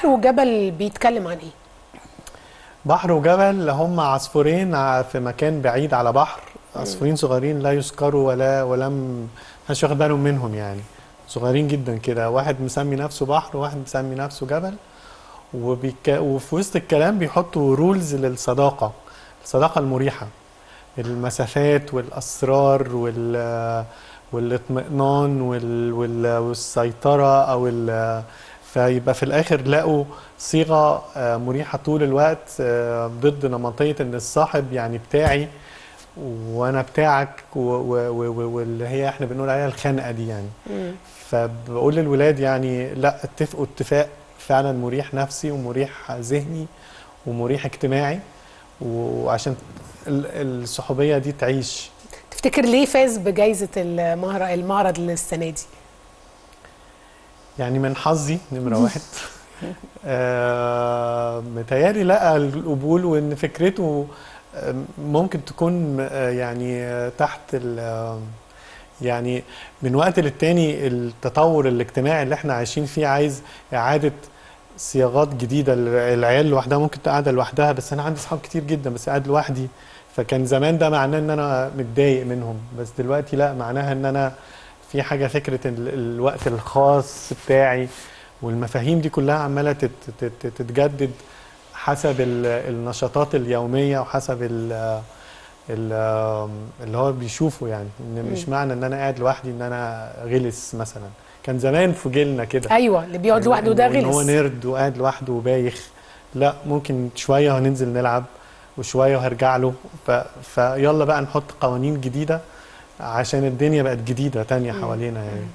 وجبل بيتكلم عن ايه؟ بحر وجبل هم عصفورين في مكان بعيد على بحر. عصفورين صغيرين لا يذكروا ولم محدش واخد بالهم منهم يعني. صغيرين جدا كده، واحد مسمي نفسه بحر وواحد مسمي نفسه جبل. وفي وسط الكلام بيحطوا رولز للصداقة، الصداقة المريحة، المسافات والأسرار والاطمئنان والسيطرة فيبقى في الآخر لقوا صيغة مريحة طول الوقت، ضد نمطية إن الصاحب يعني بتاعي وأنا بتاعك واللي هي إحنا بنقول عليها الخنقة دي يعني. فبقول للولاد يعني لا، اتفقوا اتفاق فعلا مريح نفسي ومريح ذهني ومريح اجتماعي، وعشان الصحوبية دي تعيش. تفتكر ليه فاز بجائزة المعرض السنة دي؟ يعني من حظي نمرة واحد. متهيألي لقى القبول، وإن فكرته ممكن تكون يعني تحت يعني من وقت للتاني التطور الاجتماعي اللي احنا عايشين فيه عايز إعادة صياغات جديدة. العيال لوحدها ممكن قاعدة لوحدها، بس أنا عندي صحاب كتير جدا بس قاعد لوحدي. فكان زمان ده معناه إن أنا متضايق منهم، بس دلوقتي لا، معناها إن أنا في حاجة، فكرة الوقت الخاص بتاعي. والمفاهيم دي كلها عمالة تتجدد حسب النشاطات اليومية وحسب اللي هو بيشوفه يعني. إن مش معنى ان انا قاعد لوحدي ان انا غلس مثلا. كان زمان في جيلنا كده ايوه، اللي بيقعد لوحده ده ان هو غلس. نيرد وقاعد لوحده وبايخ. لا، ممكن شوية وهننزل نلعب وشوية وهرجع له. فيلا بقى نحط قوانين جديدة عشان الدنيا بقت جديدة تانية حوالينا يعني.